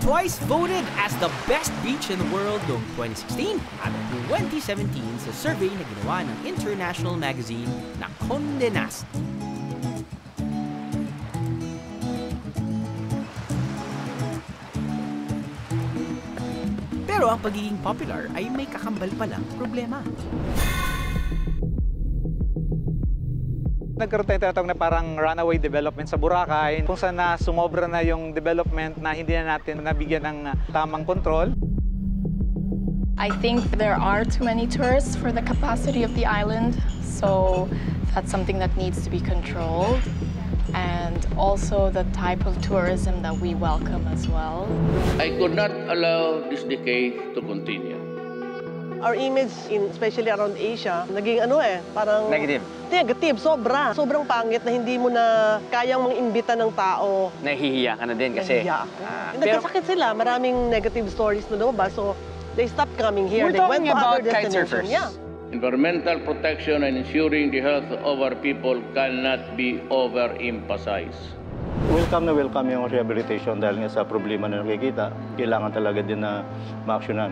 Twice voted as the best beach in the world noong 2016 at 2017 sa survey na ginawa ng international magazine na Condé Nast. Pero ang pagiging popular ay may kakambal palang problema. Nagkaroon tayo tinatawag na parang runaway development sa Boracay kung saan na sumobra na yung development na hindi na natin nabigyan ng tamang kontrol. I think there are too many tourists for the capacity of the island, so that's something that needs to be controlled. And also the type of tourism that we welcome as well. I could not allow this decay to continue. Our image, especially around Asia, naging parang... Negative. Negative, sobra. Sobrang pangit na hindi mo na kayang mang-imbita ng tao. Nahihiya ka na din kasi... Nahihiya ako. Nagkasakit sila, maraming negative stories na lumabas, so they stopped coming here. We're they went to other kite surfers. Yeah. Environmental protection and ensuring the health of our people cannot be overemphasized. Welcome na welcome yung rehabilitation dahil nga sa problema na nakikita, kailangan talaga din na ma-actionan.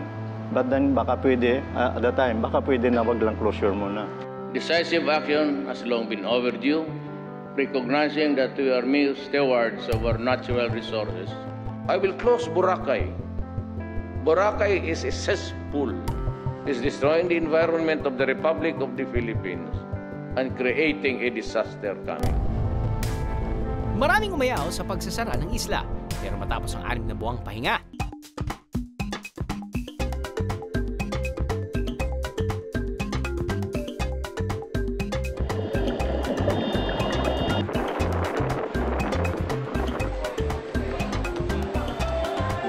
But then baka pwede, at the time, baka pwede na wag lang closure muna. Decisive action has long been overdue, recognizing that we are mere stewards of our natural resources. I will close Boracay. Boracay is a cesspool. It's destroying the environment of the Republic of the Philippines and creating a disaster coming. Maraming umayaw sa pagsasara ng isla, pero matapos ang 6 na buwang pahinga,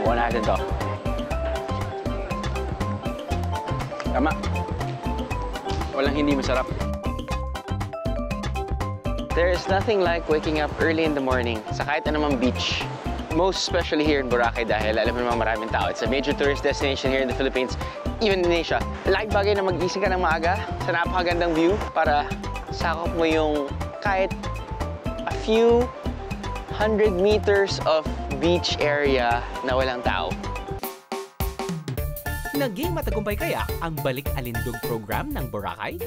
Buwan natin to. Tama. Walang hindi masarap. There is nothing like waking up early in the morning sa kahit anumang beach. Most especially here in Boracay dahil alam mo naman maraming tao. It's a major tourist destination here in the Philippines, even in Asia. Laking bagay na mag-gising ka ng maaga sa napakagandang view para sakop mo yung kahit a few 100 meters of beach area na walang tao. naging matagumpay kaya ang Balik Alindog program ng Boracay?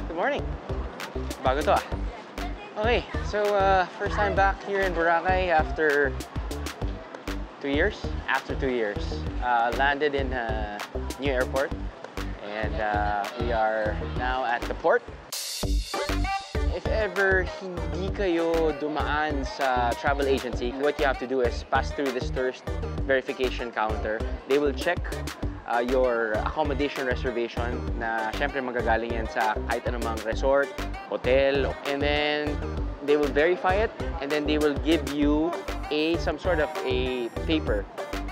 Good morning. Bago to ah. Okay, so first time back here in Boracay after 2 years. After 2 years, landed in a new airport, and we are now at the port. If ever hindi kayo dumaan sa travel agency, what you have to do is pass through this tourist verification counter. They will check your accommodation reservation na syempre magagaling yan sa kahit anumang resort, hotel, and then they will verify it, and then they will give you some sort of a paper,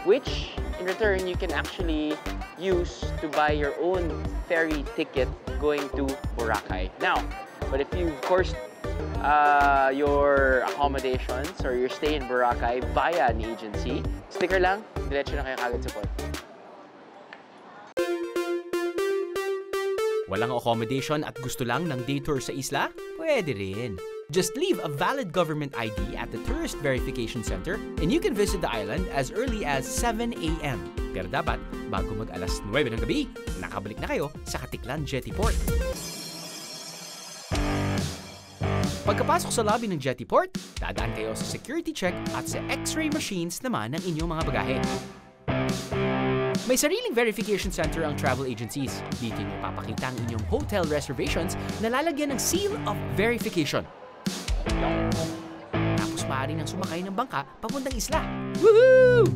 which in return you can actually use to buy your own ferry ticket going to Boracay. Now, but if you, of course, your accommodations or your stay in Boracay via an agency, sticker lang, diretso na kayo kagad sa port. Walang accommodation at gusto lang ng day tour sa isla? Pwede rin. Just leave a valid government ID at the Tourist Verification Center and you can visit the island as early as 7 a.m. Pero dapat, bago mag-alas 9 ng gabi, nakabalik na kayo sa Katiklan Jetty Port. Pagkapasok sa lobby ng Jetty Port, dadaan kayo sa security check at sa x-ray machines naman ng inyong mga bagahe. May sariling verification center ang travel agencies. Dito nyo papakita ang inyong hotel reservations na lalagyan ng seal of verification. Tapos maaari nang sumakay ng bangka papuntang isla. Woohoo!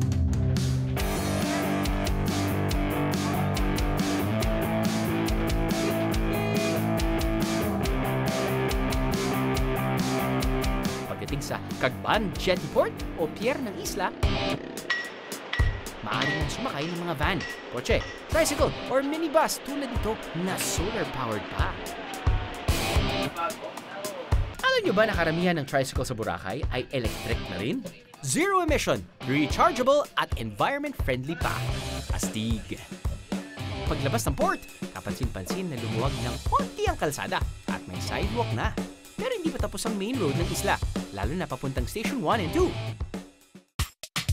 Pagdating sa Cagban Jetty Port o pier ng isla, maaari nang sumakay ng mga van, kotse, tricycle, or minibus tulad nito na solar-powered pa. Alam nyo ba na karamihan ng tricycle sa Boracay ay electric na rin? Zero emission, rechargeable at environment-friendly pa. Astig. Paglabas ng port, kapansin-pansin na lumuwag ng konti ang kalsada at may sidewalk na. Pero hindi pa tapos ang main road ng isla, lalo na papuntang Station 1 and 2.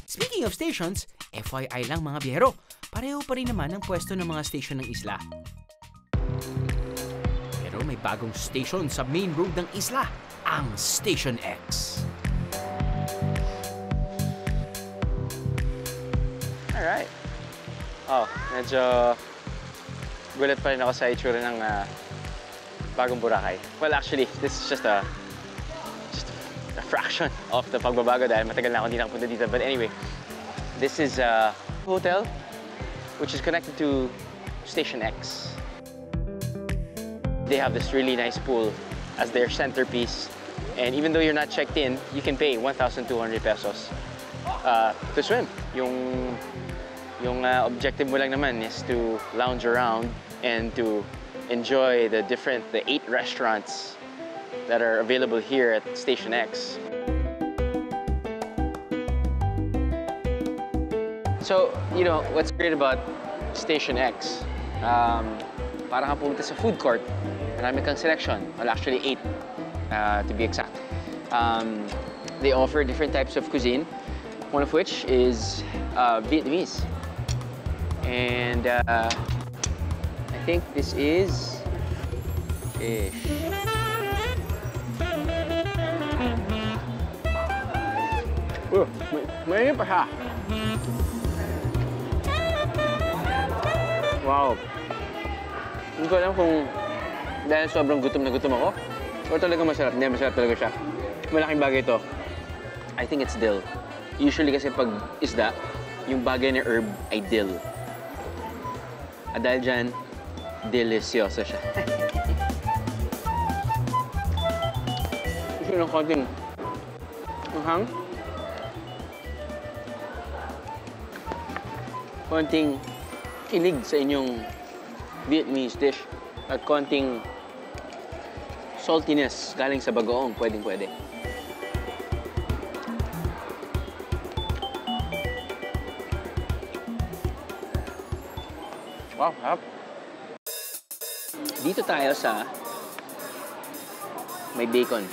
Speaking of stations, FYI lang mga biyahero, pareho pa rin naman ang pwesto ng mga station ng isla. Pero may bagong station sa main road ng isla, ang Station X. Alright. Oh, medyo gulat pa rin ako sa itsura ng bagong Boracay. Well, actually, this is just a fraction of the pagbabago dahil matagal na ako hindi nakapunta dito. But anyway, this is a hotel which is connected to Station X. They have this really nice pool as their centerpiece. And even though you're not checked in, you can pay 1,200 pesos to swim. Yung objective mo lang naman is to lounge around and to enjoy the 8 restaurants that are available here at Station X. So, you know, what's great about Station X? Parang ka pumunta sa food court, marami kang selection. Well, actually 8 to be exact. They offer different types of cuisine, one of which is Vietnamese. And I think this is fish. May pa siya. Wow. Hindi ko alam kung dahil sobrang gutom na gutom ako o talaga masarap. Hindi, masarap talaga siya. Malaking bagay ito. I think it's dill. Usually kasi pag isda, yung bagay na herb ay dill. At dahil dyan, delicioso siya. Gusto ng konting hang. Konting kilig sa inyong Vietnamese dish at konting saltiness galing sa bagoong, pwedeng-pwede. Wow, harap. Dito tayo sa may bacon.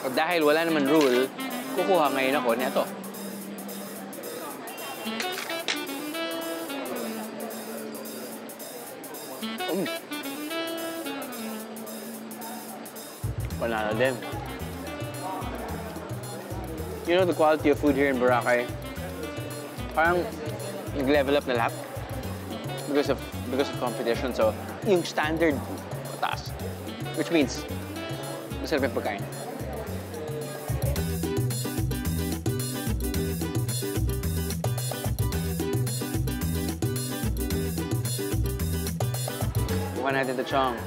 At dahil wala naman rule, kukuha ngayon ako nito. Panalo din. You know the quality of food here in Boracay? Parang nag-level up na lahat because of competition. So, yung standard mataas. Which means, masarap yung pagkain. Kuha natin ito, Chong.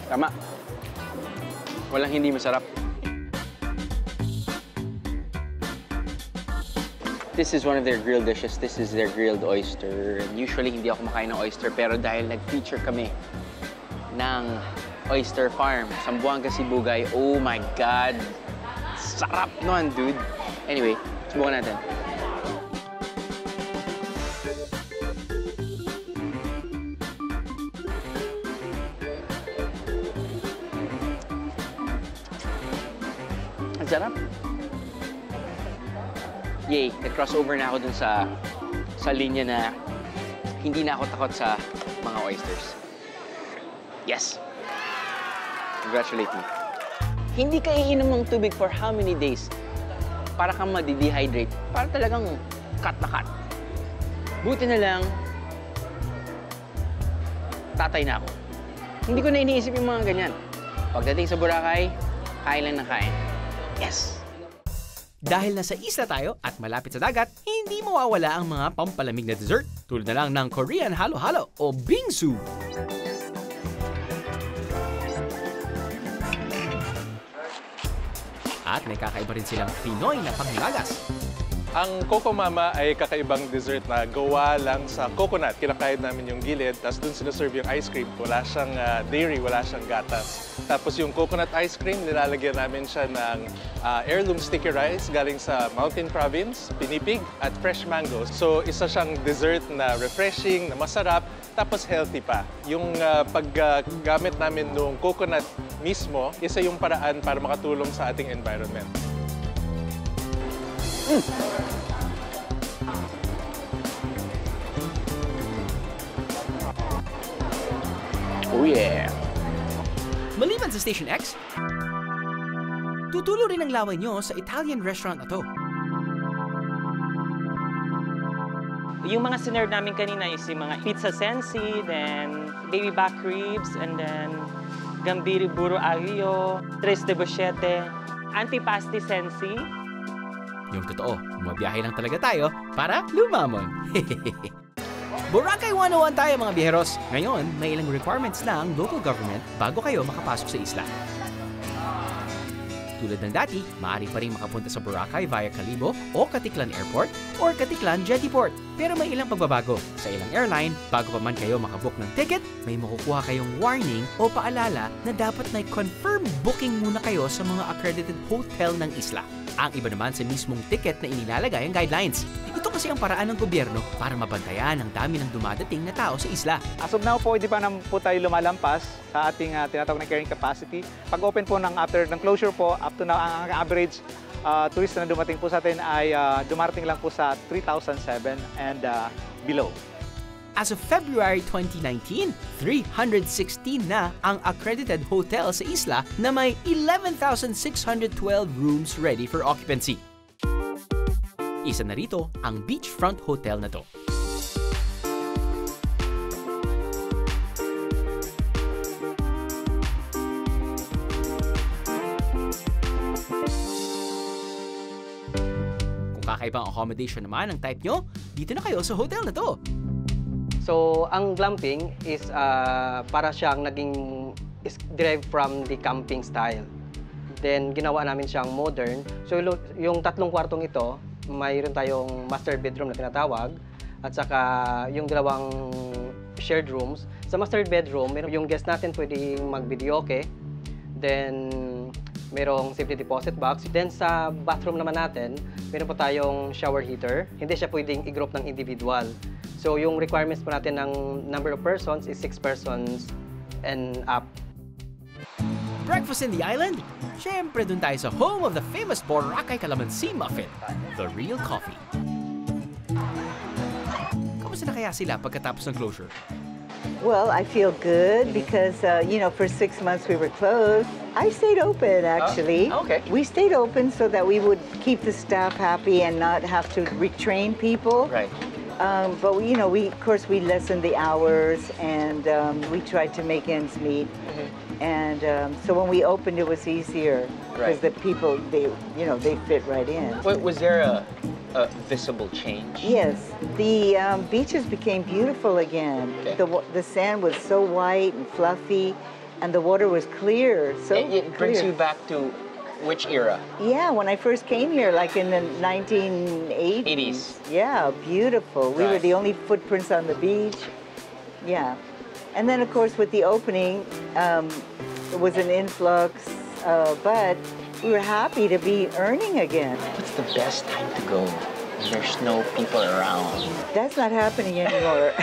Tama. Walang hindi masarap. This is one of their grilled dishes. This is their grilled oyster. And usually, hindi ako makain ng oyster, pero dahil nag-feature kami ng oyster farm sa Zamboanga, Sibugay, oh my God! Sarap nun, dude! Anyway, subukan natin. Ang sarap. Yay, nag-crossover na ako dun sa linya na hindi na ako takot sa mga oysters. Yes! Congratulate me. Hindi ka iinom ng tubig for how many days? Para kang madi-dehydrate. Para talagang cut na cut. Buti na lang, tatay na ako. Hindi ko na iniisip yung mga ganyan. Pagdating sa Boracay, kain lang ng kain. Yes! Dahil nasa isla tayo at malapit sa dagat, hindi mawawala ang mga pampalamig na dessert tulad na lang ng Korean halo-halo o bingsu. At may kakaiba rin silang Pinoy na panghimagas. Ang Coco Mama ay kakaibang dessert na gawa lang sa coconut. Kinakain namin yung gilid, tapos dun sinuserve yung ice cream. Wala siyang dairy, wala siyang gatas. Tapos yung coconut ice cream, nilalagyan namin siya ng heirloom sticky rice galing sa Mountain Province, pinipig, at fresh mangoes. So isa siyang dessert na refreshing, na masarap, tapos healthy pa. Yung paggamit namin ng coconut mismo, isa yung paraan para makatulong sa ating environment. Oh yeah! Maliban sa Station X, tutulo rin ang laway nyo sa Italian restaurant na to. Yung mga sinerve namin kanina is yung mga pizza sensi, then baby back ribs, and then gambiri burro aglio, tres de boschette, antipasti sensi. Yung totoo, bumabiyahe lang talaga tayo para lumamon. Boracay 101 tayo mga biyeros. Ngayon, may ilang requirements na ang local government bago kayo makapasok sa isla. Tulad ng dati, maaari pa rin makapunta sa Boracay via Calibo o Caticlan Airport or Caticlan Jettyport. Pero may ilang pagbabago. Sa ilang airline, bago pa man kayo makabook ng ticket, may makukuha kayong warning o paalala na dapat may confirm booking muna kayo sa mga accredited hotel ng isla. Ang iba naman sa mismong ticket na inilalagay ang guidelines. Ito kasi ang paraan ng gobyerno para mabantayan ang dami ng dumadating na tao sa isla. As of now po, hindi pa naman po tayo lumalampas sa ating tinatawag na carrying capacity. Pag open po after ng closure po, up to now, ang average turista na dumating po sa atin ay dumarating lang po sa 3,007 and below. As of February 2019, 316 na ang accredited hotel sa isla na may 11,612 rooms ready for occupancy. Isa na rito ang beachfront hotel na to. Kung kakaibang accommodation naman ang type nyo, dito na kayo sa hotel na to. So, ang glamping is para siyang is derived from the camping style. Then, ginawa namin siyang modern. So, yung 3 kwartong ito, mayroon tayong master bedroom na tinatawag at saka yung 2 shared rooms. Sa master bedroom, yung guest natin pwedeng mag-videoke. Then, merong safety deposit box. Then, sa bathroom naman natin, meron po tayong shower heater. Hindi siya pwedeng i-group ng individual. So, yung requirements po natin ng number of persons is 6 persons and up. Breakfast in the island? Siyempre dun tayo sa home of the famous Boracay Calamansi Muffin, the real coffee. Kamusta na kaya sila pagkatapos ng closure? Well, I feel good because, you know, for 6 months we were closed. I stayed open, actually. Okay. We stayed open so that we would keep the staff happy and not have to retrain people. Right. But, you know, of course, we lessened the hours and we tried to make ends meet. And so when we opened, it was easier because the people, they fit right in. Was there a visible change? Yes, the beaches became beautiful again. Okay. The sand was so white and fluffy, and the water was clear. So It brings you back to which era? Yeah, when I first came here, like in the 1980s. 80s. Yeah, beautiful. We were the only footprints on the beach. Yeah. And then, of course, with the opening, it was an influx, but we were happy to be earning again. What's the best time to go when there's no people around? That's not happening anymore.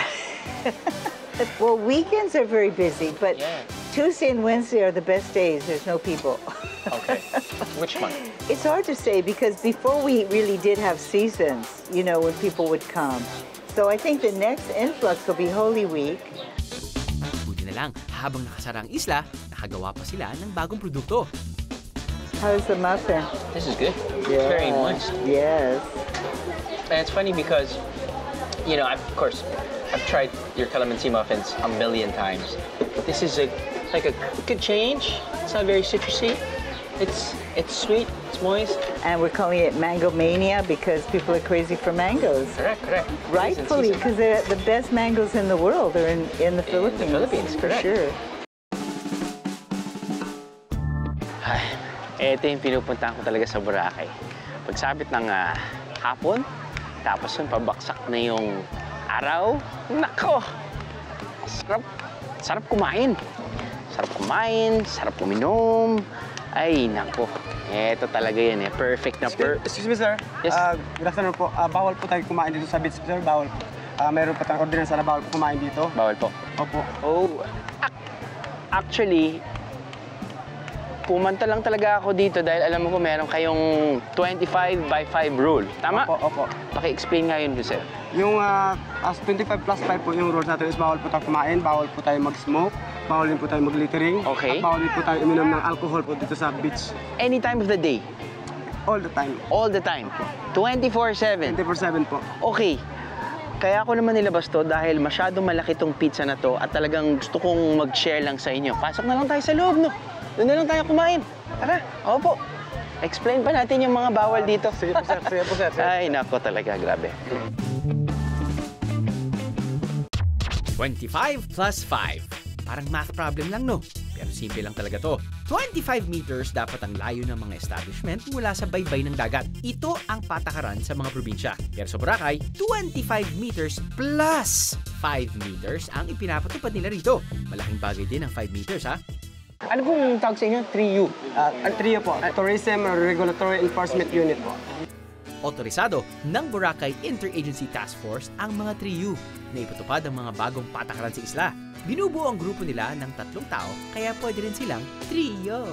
Well, weekends are very busy, but Tuesday and Wednesday are the best days. There's no people. Okay. Which one? It's hard to say because before we really did have seasons, you know, when people would come. So I think the next influx will be Holy Week. Buti na lang, habang nakasara ang isla, nakagawa pa sila ng bagong produkto. How's the muffin? This is good. It's very moist. Yes. And it's funny because, you know, of course, I've tried your calamansi muffins a million times. This is like a good change. It's not very citrusy. It's sweet, it's moist. And we're calling it Mango Mania because people are crazy for mangoes. Correct. Rightfully, because they're the best mangoes in the world. They're in the Philippines. In the Philippines, correct. For sure. Ay, ito yung pinupuntahan ko talaga sa Boracay. Pagsabit ng hapon. Tapos yung pabaksak na yung araw. Nako! Sarap kumain. Sarap kumain, sarap uminom. Ay, nako. Eto talaga yan eh. Perfect na Excuse me, sir. Yes. Good afternoon po. Bawal po tayo kumain dito sa beach, sir. Bawal po. Meron pa tayong ordinansa na bawal po kumain dito. Bawal po. Opo. Oh, actually, pumanta lang talaga ako dito dahil alam mo ko meron kayong 25 by 5 rule. Tama? Opo. Paki-explain nga yun, sir. Yung as 25 plus 5 po yung rules natin is bawal po tayo kumain, bawal po tayo mag-smoke, bawal din po tayo mag-littering, Okay. at bawal din po tayo uminom ng alcohol po dito sa beach. Any time of the day? All the time. All the time? 24/7? 24/7 po. Okay. Kaya ako naman nilabas to dahil masyadong malaki tong pizza na to at talagang gusto kong mag-share lang sa inyo. Pasok na lang tayo sa loob, no? Doon na lang tayo kumain. Tara, opo. Explain pa natin yung mga bawal dito. Sige po, sir. Sige po, sir. Ay, nako talaga. Grabe. 25 plus 5. Parang math problem lang, no? Pero simple lang talaga to. 25 meters dapat ang layo ng mga establishment mula sa baybay ng dagat. Ito ang patakaran sa mga probinsya. Pero sa Boracay, 25 meters plus 5 meters ang ipinapatupad nila rito. Malaking bagay din ang 5 meters, ha? Ano pong tawag sa inyo? 3U? Ang 3U po, Tourism Regulatory Enforcement Unit po. Otorisado ng Boracay Interagency Task Force ang mga 3U na ipatupad ang mga bagong patakaran sa isla. Binubuo ang grupo nila ng 3 tao kaya pwede rin silang trio.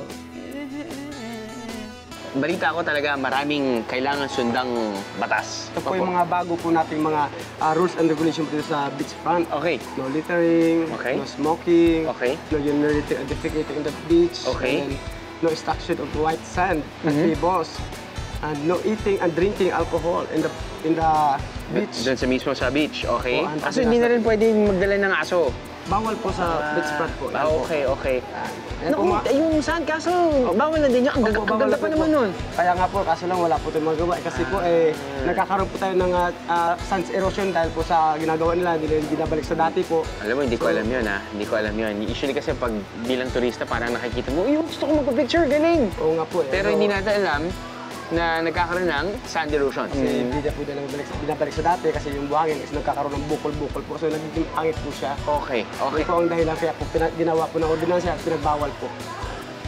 Balita ko talaga maraming kailangan sundang batas. Ito po yung mga bago po nating mga rules and regulations dito sa beachfront. Okay. No littering, Okay. no smoking, Okay. no urinating and defecating in the beach, Okay. and no extraction of white sand and pebbles, and no eating and drinking alcohol in the beach. Doon sa mismo sa beach, okay? Oo, Kaso hindi na rin pwedeng magdala ng aso. Bawal po sa beachfront po. Okay. Yan po, Naku, yung sand, kaso bawal na din yan. Ang ganda pa naman nun. Kaya nga po, kaso lang wala po tayong magawa. Kasi po, nagkakaroon po tayo ng sands erosion dahil po sa ginagawa nila, hindi nila binabalik sa dati po. Alam mo, hindi ko alam yun, ha? Hindi ko alam yun. Usually kasi pag bilang turista, parang nakikita mo, yung gusto ko magpa-picture, galing! Oo nga po. Pero hindi natin alam na nagkakaroon ng sand erosion. Kasi hindi na po nila binabalik sa dati kasi yung buhangin is nagkakaroon ng bukol-bukol po. So nagiging pangit po siya. Okay. Yun po ang dahilan kaya po ginawa po ng ordinansya at pinagbawal po.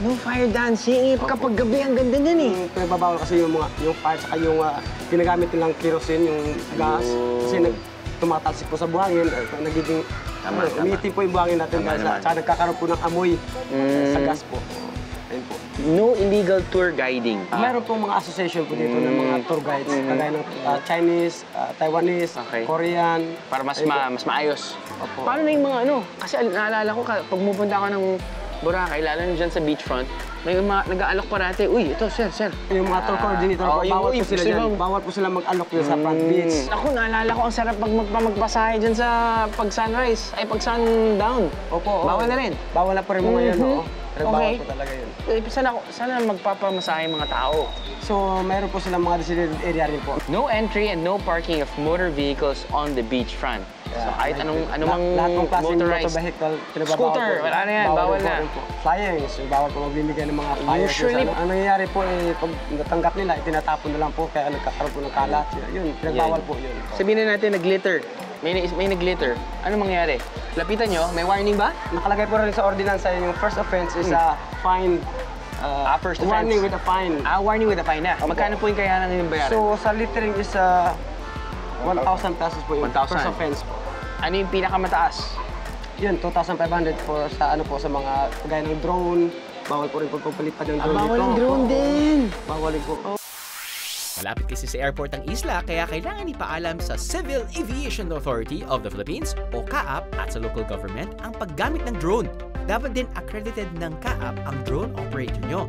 No fire dancing. Kapag gabi, ang ganda niyan eh. Pinagbawal kasi yung fire saka yung ginagamit nilang kerosene, yung gas. Kasi tumatalsik po sa buhangin. Nagiging umiitim po yung buhangin natin dahil saka nagkakaroon po ng amoy sa gas po. Ayun po. No illegal tour guiding. Meron pong mga association po dito ng mga tour guides, kagaya ng Chinese, Taiwanese, Korean. Para mas maayos. Opo. Paano na yung mga ano? Kasi naalala ko, pag pupunta ako ng Boracay, lalo na dyan sa beachfront, may mga nag-aalok parati. Uy, ito, sir. Yung mga tour coordinator po, bawal po sila dyan. Bawal po sila mag-alok yun sa front beach. Ako, naalala ko, ang sarap pag magpasahe dyan sa pag-sunrise, ay pag-sundown. Opo. Bawal na rin. Bawal na po rin mga yun, oo. Pero Okay. bawal po talaga yun. Sana magpapamasahe mga tao. So, meron po silang mga designated area rin po. No entry and no parking of motor vehicles on the beachfront. So kahit anumang lahat ng klaseng motorized motor vehicle, pinagbabawal scooter, po. wala na yan, bawal na. Po. Flyers, bawal po magbibigay ng mga flyers. Usually, ang nangyayari po, pag natanggap nila, itinatapon na lang po, kaya nagkakaroon po ng kalat. Yun, pinagbawal po yun. Sabihin na natin nag-glitter. May nag-glitter. Ano mangyayari? Lapitan nyo, may warning ba? Nakalagay po rin sa ordinansa, yung first offense is fine. First offense. Warning with a fine. Warning with a fine na. Magkano po yung kayanan ng bayaran? So, sa littering is 1,000 pesos po yung 1,000. first offense po. Ano yung pinakamataas? Yun, 2,500 for sa mga gaya ng drone. Bawal po rin po pagpalipad ng drone dito. Bawal ang drone din! Bawal rin po. Malapit kasi sa airport ang isla kaya kailangan ipaalam sa Civil Aviation Authority of the Philippines o CAAP at sa local government ang paggamit ng drone. Dapat din accredited ng CAAP ang drone operator nyo.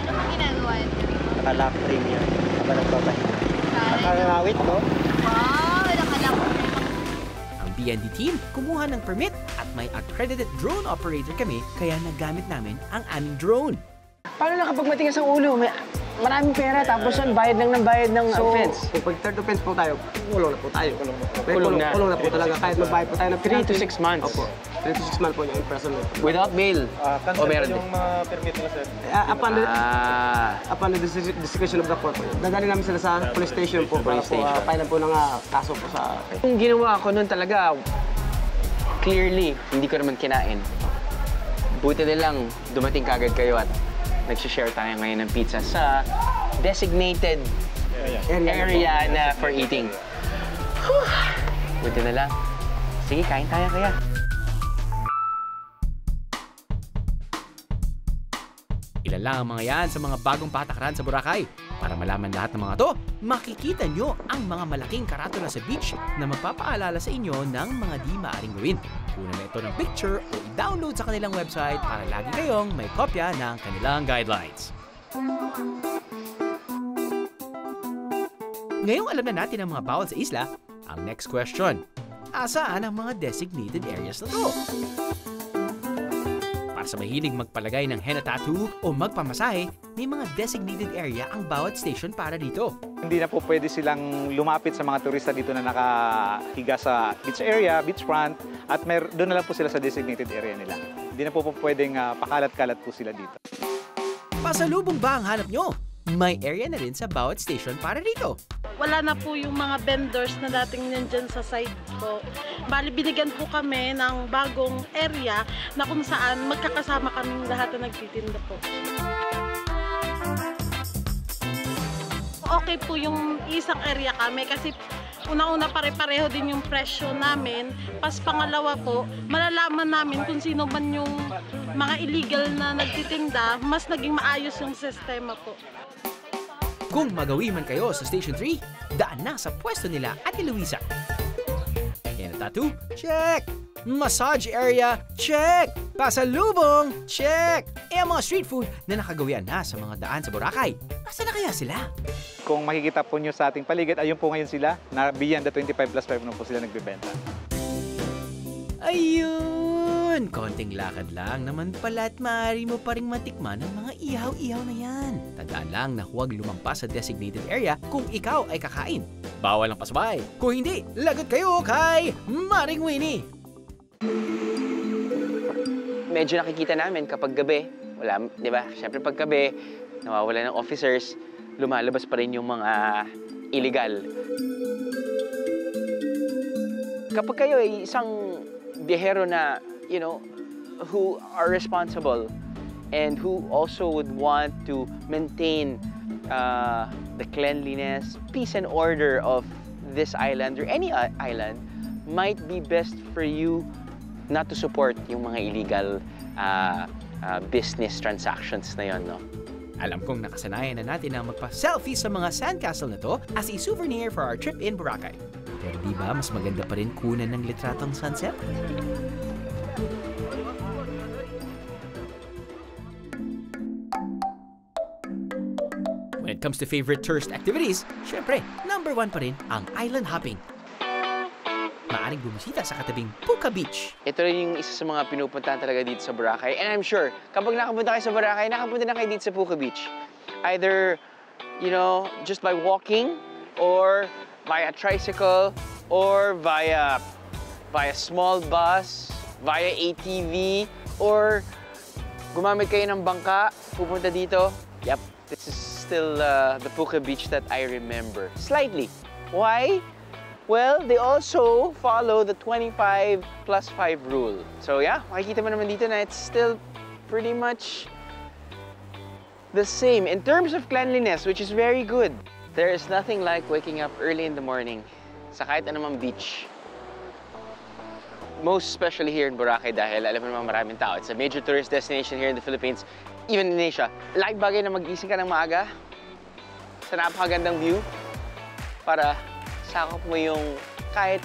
Ano ginagawa niyo? Nakalap premium. Habang nagpapahinga. Nakangawit, no? Wow! Nakalap Ang BND team kumuha ng permit at may accredited drone operator kami kaya nagamit namin ang aming drone. Paano na kapag matigas ang ulo? maraming pera, tapos yun, bayad ng offense. So, pag third offense po tayo, kulong na po tayo. Kulong na. Kulong na po talaga. Kahit magbayad po tayo ng 3 to 6 months. Opo. 3 to 6 months po yung imprisonment. Without bail? O meron din? yung permit nila, sir. Upon the discretion of the court po. Dadali namin sila sa police station po. Police station. Pailan po ng kaso po sa... Yung ginawa ko nun talaga, clearly, hindi ko naman kinain. Buti na lang, dumating kagad kayo at nag-share tayo ngayon ng pizza sa designated area na for eating. Whew. Buti na lang. Sige, kain tayo kaya. Ilan lang ang mga yan sa mga bagong patakaran sa Boracay. Para malaman lahat ng mga to, makikita nyo ang mga malaking karatula sa beach na magpapaalala sa inyo ng mga di maaring gawin. Kunan na ito ng picture o i-download sa kanilang website para lagi kayong may kopya ng kanilang guidelines. Ngayong alam na natin ang mga bawal sa isla, ang next question, asaan ang mga designated areas na to? Para sa mahilig magpalagay ng henna tattoo o magpamasahe, may mga designated area ang bawat station para dito. Hindi na po pwede silang lumapit sa mga turista dito na nakahiga sa beach area, beachfront, at doon na lang po sila sa designated area nila. Hindi na po pwedeng pakalat-kalat po sila dito. Pasalubong ba ang hanap nyo? May area na rin sa bawat station para dito. Wala na po yung mga vendors na dating nandyan sa side po. Bali, binigyan po kami ng bagong area na kung saan magkakasama kaming lahat na nagtitinda po. Okay po yung isang area kami kasi una-una pare-pareho din yung presyo namin. Pas pangalawa po, malalaman namin kung sino man yung mga illegal na nagtitinda, mas naging maayos yung sistema po. Kung magawi man kayo sa Station 3, daan na sa pwesto nila Ate Luisa. Henna tattoo? Check! Massage area? Check! Pasalubong? Check! Ang mga street food na nakagawian na sa mga daan sa Boracay. Asa na kaya sila? Kung makikita po nyo sa ating paligid, ayun po ngayon sila, na beyond the 25+5 na po sila nagbebenta. Ayun! Konting lakad lang naman pala at maaari mo pa rin matikman ang mga ihaw-ihaw na yan. Tandaan lang na huwag lumampas sa designated area kung ikaw ay kakain. Bawal ang pasabay. Kung hindi, lagot kayo kay Maring Winnie! Medyo nakikita namin kapag gabi, wala, di ba? Siyempre pag gabi, nawawala ng officers, lumalabas pa rin yung mga illegal. Kapag kayo ay isang biyahero na, you know, who are responsible and who also would want to maintain the cleanliness, peace and order of this island or any island, might be best for you not to support yung mga illegal business transactions na yon, no? Alam kong nakasanayan na natin ang magpa-selfie sa mga sandcastle na to as a souvenir for our trip in Boracay. Pero di ba mas maganda pa rin kunan ng litratong sunset? When it comes to favorite tourist activities, syempre, number 1 pa rin ang island hopping. Maaring bumisita sa katabing Puka Beach. Ito rin yung isa sa mga pinupuntahan talaga dito sa Boracay. And I'm sure, kapag nakapunta kayo sa Boracay, nakapunta na kayo dito sa Puka Beach. Either, you know, just by walking, or via tricycle, or via small bus, via ATV, or gumamit kayo ng bangka, pupunta dito. Yep, this is still the Puka Beach that I remember. Slightly. Why? Well, they also follow the 25+5 rule. So yeah, makikita mo naman dito na it's still pretty much the same in terms of cleanliness, which is very good. There is nothing like waking up early in the morning sa kahit anumang beach. Most especially here in Boracay dahil alam mo naman maraming tao. It's a major tourist destination here in the Philippines, even in Asia. Laking bagay na magising ka ng maaga sa napakagandang view para sakop mo yung kahit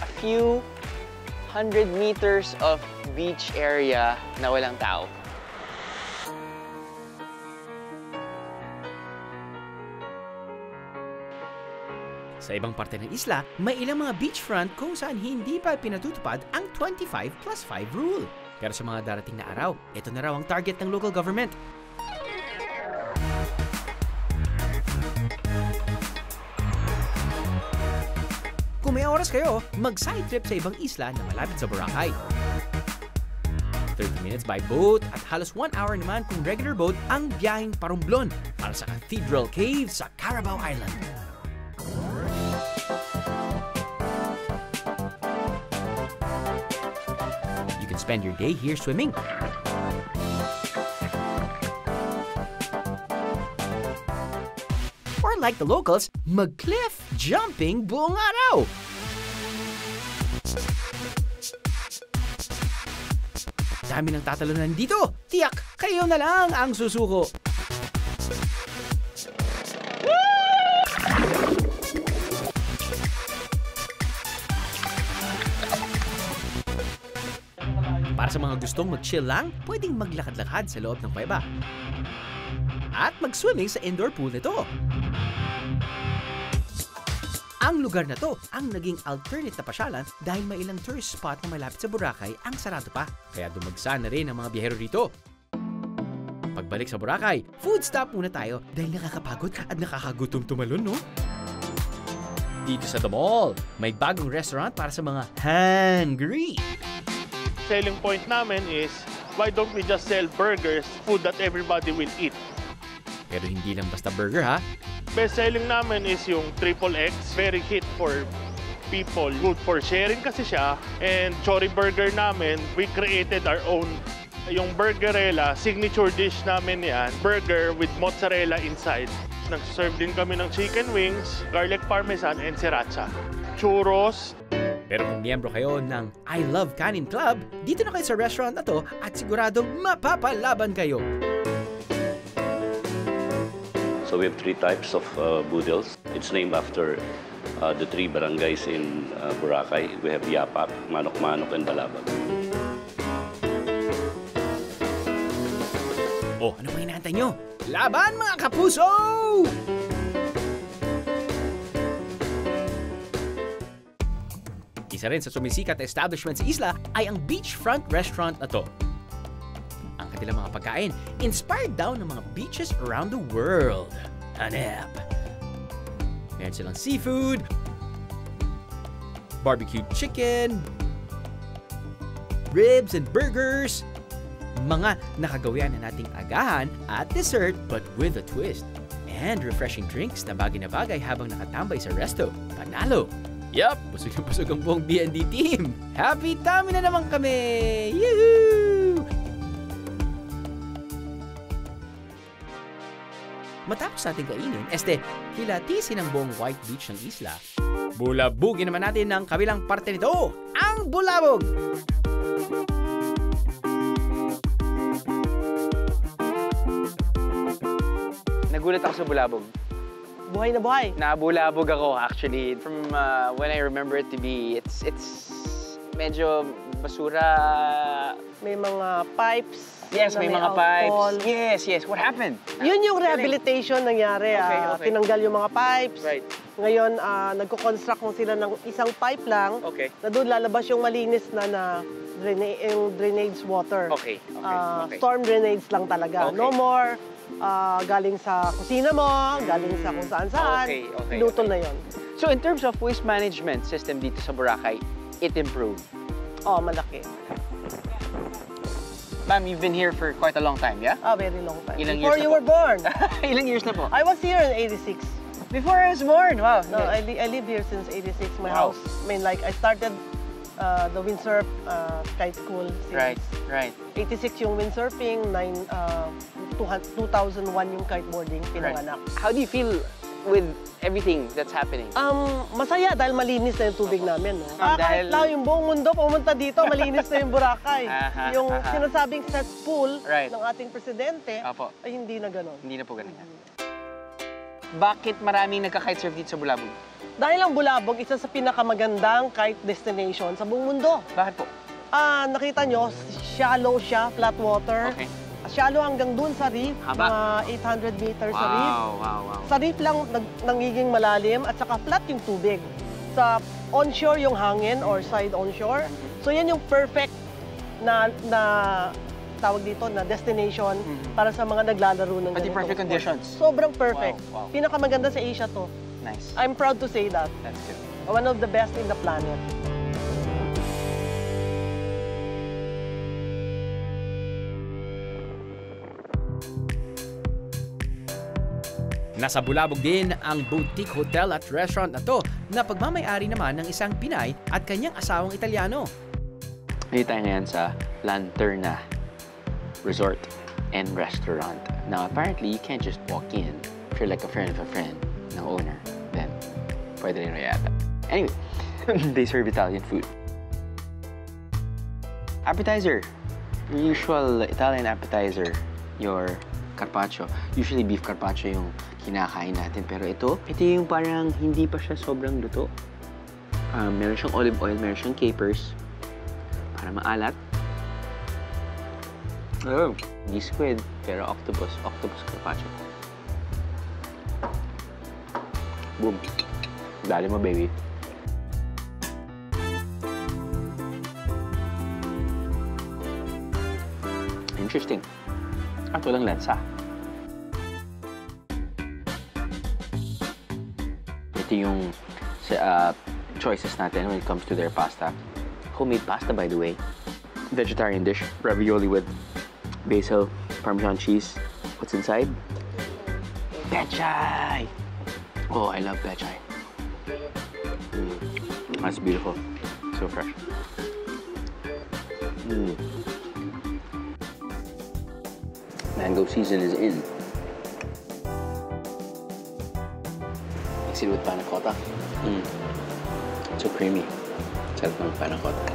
a few 100 meters of beach area na walang tao. Sa ibang parte ng isla, may ilang mga beachfront kung saan hindi pa pinatutupad ang 25+5 rule. Pero sa mga darating na araw, ito na raw ang target ng local government. may oras kayo, mag-side trip sa ibang isla na malapit sa Boracay. 30 minutes by boat at halos 1 hour naman kung regular boat ang biyaheng Parumblon para sa Cathedral Cave sa Carabao Island. You can spend your day here swimming. Or like the locals, mag-cliff jumping buong araw. Dami ng tatalunan dito. Tiyak, kayo na lang ang susuko. Para sa mga gustong mag-chill lang, pwedeng maglakad-lakad sa loob ng kuweba. At mag-swimming sa indoor pool nito. Ang lugar na to ang naging alternate na pasyalan dahil may ilang tourist spot na malapit sa Boracay ang sarado pa. Kaya dumagsa na rin ang mga biyahero rito. Pagbalik sa Boracay, food stop muna tayo dahil nakakapagod at nakakagutom tumalon, no? Dito sa The Mall, may bagong restaurant para sa mga hungry. Selling point namin is, why don't we just sell burgers, food that everybody will eat? Pero hindi lang basta burger, ha? Best selling namin is yung Triple X. Very hit for people. Good for sharing kasi siya. And Chori Burger namin, we created our own. Yung Burgerella, signature dish namin yan. Burger with mozzarella inside. Nag-serve din kami ng chicken wings, garlic parmesan, and sriracha. Churros. Pero kung miyembro kayo ng I Love Kanin Club, dito na kayo sa restaurant na to at siguradong mapapalaban kayo. So we have 3 types of boodles. It's named after the 3 barangays in Boracay. We have Yapak, Manok-Manok, and Balabag. Oh, ano pa inaantay nyo? Laban mga kapuso! Isa rin sa sumisikat na establishment sa isla ay ang beachfront restaurant na to. Ang kanilang mga pagkain, inspired daw ng mga beaches around the world. Hanep! Meron silang seafood, barbecued chicken, ribs and burgers, mga nakagawian na nating agahan at dessert but with a twist. And refreshing drinks na bagay habang nakatambay sa resto. Panalo! Yup! Busog na busog ang buong BND team! Happy tummy na naman kami! Yoohoo! Matapos natin kainin, kilatisin ang buong white beach ng isla. Bulabugin naman natin ang kabilang parte nito, ang Bulabog! Nagulat ako sa Bulabog. Buhay na buhay. Nabulabog ako actually. From when I remember it to be, it's medyo basura. May mga pipes. Yes, may mga pipes. Yes. What happened? Yun yung rehabilitation nangyari. Okay. Tinanggal yung mga pipes. Right. Ngayon, nagko-construct mo sila ng isang pipe lang. Okay. Na doon lalabas yung malinis na yung drainage water. Okay. Storm drainage lang talaga. Okay. No more galing sa kusina mo, galing sa kung saan-saan. Pinutol na yon. So in terms of waste management system dito sa Boracay, it improved? Oh, malaki. Ma'am, you've been here for quite a long time, yeah? Very long time. Ilang Before years you were born. Ilang years na po? I was here in 86. Before I was born? Wow. No, I live here since 86. My house, I started the windsurf kite school since Right. 86 yung windsurfing, 2001 yung kiteboarding, pinanganak. How do you feel with everything that's happening? Masaya dahil malinis na yung tubig namin. No? Kahit lang yung buong mundo pumunta dito, malinis na yung Boracay. Yung sinasabing cesspool ng ating presidente ay hindi na gano'n. Hindi na po gano'n. Bakit maraming nagka-kitesurf dito sa Bulabog? Dahil ang Bulabog, isa sa pinakamagandang kite destination sa buong mundo. Bakit po? Nakita nyo, shallow siya, flat water. Okay. Shallow hanggang dun sa reef, mga 800 meters sa reef. Wow. Sa reef lang nangiging malalim at saka flat yung tubig. Sa onshore yung hangin or side onshore. So yan yung perfect na tawag dito na destination para sa mga naglalaro ng ganito. Perfect conditions. Sobrang perfect. Wow. Pinakamaganda sa Asia to. Nice. I'm proud to say that. That's good. One of the best in the planet. Nasa Bulabog din ang boutique hotel at restaurant na to na pagmamay-ari naman ng isang Pinay at kanyang asawang Italiano. Dito tayo ngayon sa Lanterna Resort and Restaurant. Now, apparently, you can't just walk in. If you're like a friend of a friend ng owner, then pwede rin yata. Anyway, they serve Italian food. Appetizer. Your usual Italian appetizer, your carpaccio. Usually beef carpaccio yung kinakain natin. Pero ito yung parang hindi pa siya sobrang luto. Meron siyang olive oil, meron siyang capers para maalat. Hindi squid, pero octopus carpaccio. Boom. Dali mo, baby. Interesting. At walang lansa. Ito yung choices natin when it comes to their pasta. Homemade pasta, by the way. Vegetarian dish. Ravioli with basil, Parmesan cheese. What's inside? Pechay! Oh, I love pechay. That's beautiful. So fresh. Mango season is in. Mix it with panna cotta. So creamy. Sarap ng panna cotta.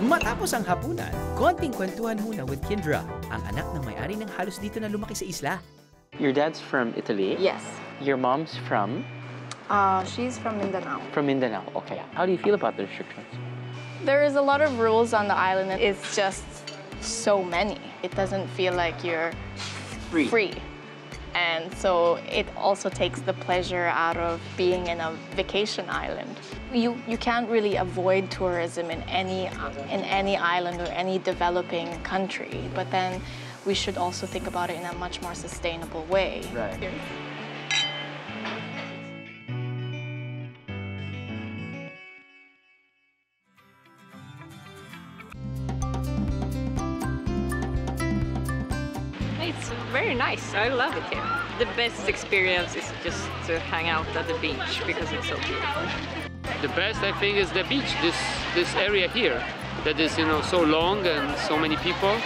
Matapos ang hapunan, konting kwentuhan muna with Kindra, ang anak ng may-ari ng halos dito na lumaki sa isla. Your dad's from Italy? Yes. Your mom's from? She's from Mindanao. From Mindanao, okay. How do you feel about the restrictions? There is a lot of rules on the island. It's just so many. It doesn't feel like you're free. And so it also takes the pleasure out of being in a vacation island. You can't really avoid tourism in any island or any developing country, but then we should also think about it in a much more sustainable way. Right. It's very nice. I love it here. The best experience is just to hang out at the beach because it's so beautiful. The best, I think, is the beach. This area here, that is, so long and so many people,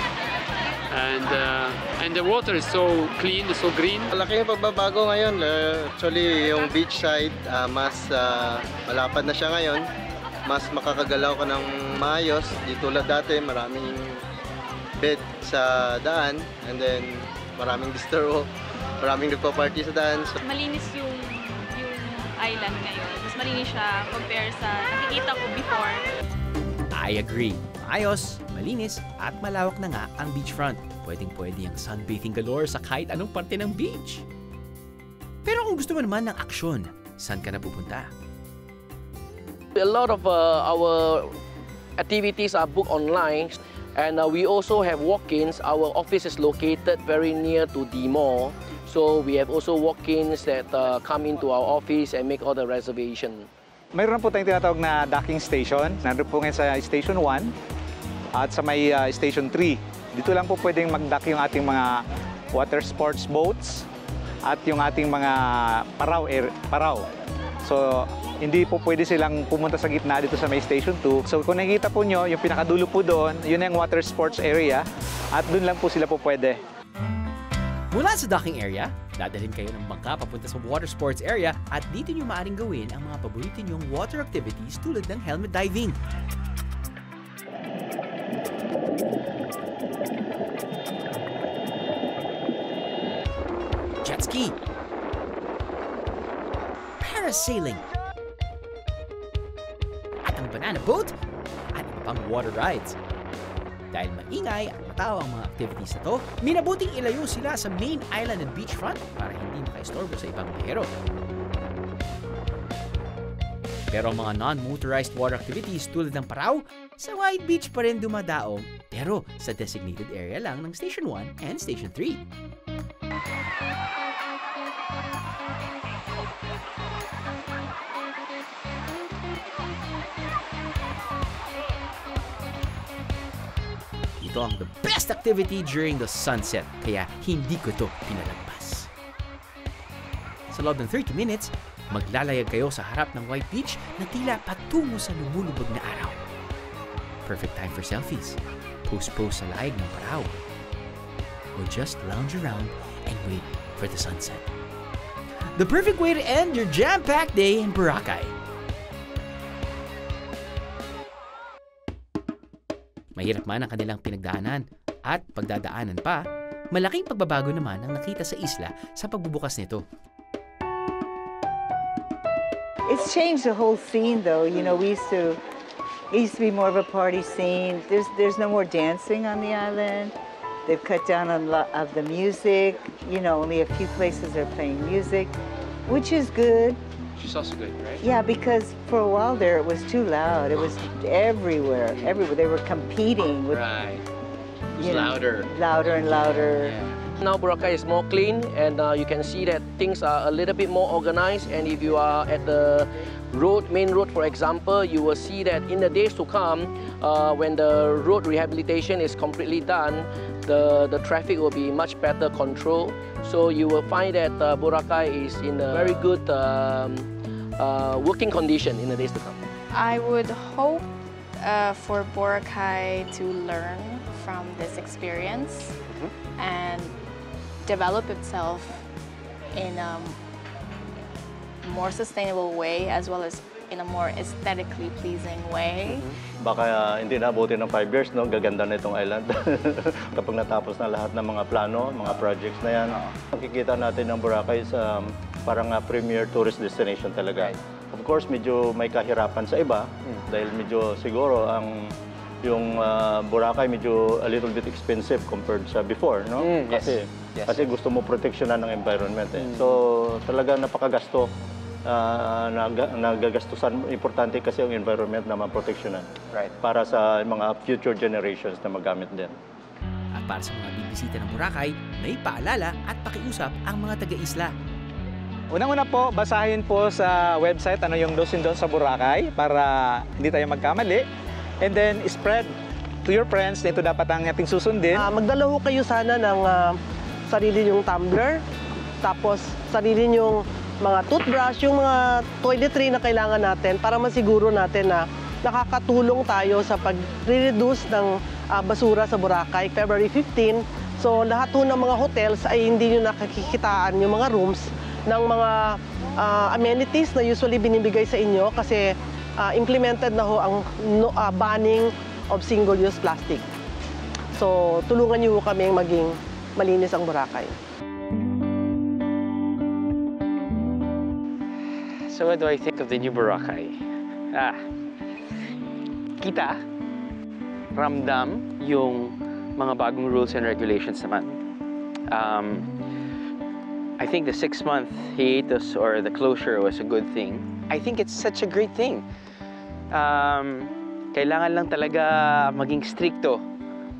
and the water is so clean, so green. Malaki yung pagbabago ngayon. Actually, yung beach side, mas malapad na siya ngayon. Mas makakagalaw ka ng maayos. Di tulad dati, maraming bed sa daan, and then maraming disturbo, maraming nagpa-party sa daan. So, malinis yung island ngayon. Mas malinis siya compare sa nakikita ko before. I agree. Ayos, malinis, at malawak na nga ang beachfront. Pwedeng-pwede ang sunbathing galore sa kahit anong parte ng beach. Pero kung gusto mo naman ng aksyon, saan ka na pupunta? A lot of our activities are booked online. And we also have walk-ins. Our office is located very near to the mall. So we have also walk-ins that come into our office and make all the reservation. Mayroon po tayong tinatawag na docking station. Nandun po ngayon sa Station 1 at sa may Station 3. Dito lang po pwedeng mag-dock yung ating mga water sports boats at yung ating mga paraw. So, hindi po pwede silang pumunta sa gitna dito sa may Station 2. So kung nakikita po nyo, yung pinakadulo po doon, yun ang water sports area at doon lang po sila po pwede. Mula sa docking area, dadalhin kayo ng bangka papunta sa water sports area at dito nyo maaaring gawin ang mga paborito nyong water activities tulad ng helmet diving. Jet ski. Parasailing. Banana boat at iba pang water rides. Dahil maingay at matao ang mga activities na to, minabuting ilayo sila sa main island and beachfront para hindi makaistorbo sa ibang bihero. Pero ang mga non-motorized water activities tulad ng paraw, sa White Beach pa rin dumadaong, pero sa designated area lang ng Station 1 and Station 3. ito ang the best activity during the sunset, kaya hindi ko ito pinalagpas. Sa loob ng 30 minutes, maglalayag kayo sa harap ng white beach na tila patungo sa lumulubog na araw. Perfect time for selfies, post-post sa laig ng paraw, or just lounge around and wait for the sunset. The perfect way to end your jam-packed day in Boracay. Mahirap man ang kanilang pinagdaanan at pagdadaanan pa, malaking pagbabago naman ang nakita sa isla sa pagbubukas nito. It's changed the whole scene, though. You know, it used to be more of a party scene. There's no more dancing on the island. They've cut down on of the music. You know, only a few places are playing music, which is good. Which is also good, right? Yeah, because for a while there, it was too loud. It was everywhere. Everywhere. They were competing with... Right. It was louder. Louder and louder. Yeah. Now Boracay is more clean, and you can see that things are a little bit more organized. And if you are at the main road, for example, you will see that in the days to come, when the road rehabilitation is completely done, the traffic will be much better controlled. So you will find that Boracay is in a very good working condition in the days to come. I would hope for Boracay to learn from this experience and develop itself in a more sustainable way, as well as in a more aesthetically pleasing way. Baka hindi nabuti ng 5 years, no? Gaganda na itong island. Kapag natapos na lahat ng mga plano, mga projects na yan, makikita natin ang Boracay sa parang premier tourist destination talaga. Of course, medyo may kahirapan sa iba, dahil medyo siguro yung Boracay medyo a little bit expensive compared sa before, no? Kasi gusto mo proteksyonan ng environment. So talaga napakagasto, nagagastusan. Importante kasi ang environment na maproteksyonan para sa mga future generations na magamit din. At para sa mga bibisita ng Boracay, may paalala at pakiusap ang mga taga-isla. Unang-una po, basahin po sa website ano yung do's and don'ts sa Boracay para hindi tayo magkamali. And then, spread to your friends na ito dapat ang ating susundin. Magdala ho kayo sana ng sarili nyong tumbler, tapos sarili nyong mga toothbrush, yung mga toiletry na kailangan natin para masiguro natin na nakakatulong tayo sa pag-reduce ng basura sa Boracay. February 15, so lahat ho ng mga hotels ay hindi nyo nakakikitaan yung mga rooms ng mga amenities na usually binibigay sa inyo kasi implemented na ho ang banning of single-use plastic. So, tulungan niyo ho kami maging malinis ang Boracay. So what do I think of the new Boracay? Kita, ramdam yung mga bagong rules and regulations naman. I think the 6-month hiatus or the closure was a good thing. I think it's such a great thing. Kailangan lang talaga maging stricto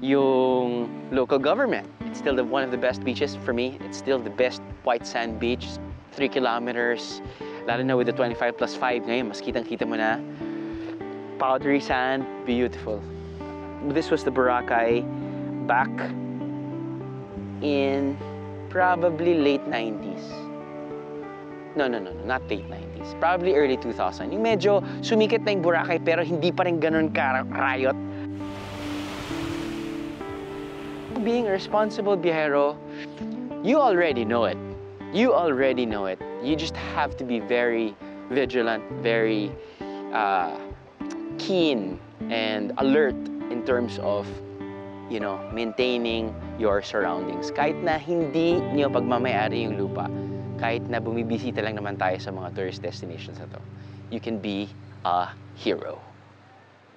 yung local government. It's still one of the best beaches for me. It's still the best white sand beach, 3 kilometers. Lalo na with the 25+5 ngayon, mas kitang-kita mo na. Powdery sand, beautiful. This was the Boracay back in probably late 90s. No, not late 90s. Probably early 2000. Yung medyo sumikat na yung Boracay pero hindi pa rin ganun karayot. Being a responsible biyahero, you already know it. You already know it. You just have to be very vigilant, very keen and alert in terms of, you know, maintaining your surroundings. Kahit na hindi niyo pagmamayari yung lupa, kahit na bumibisita lang naman tayo sa mga tourist destinations na to, you can be a hero.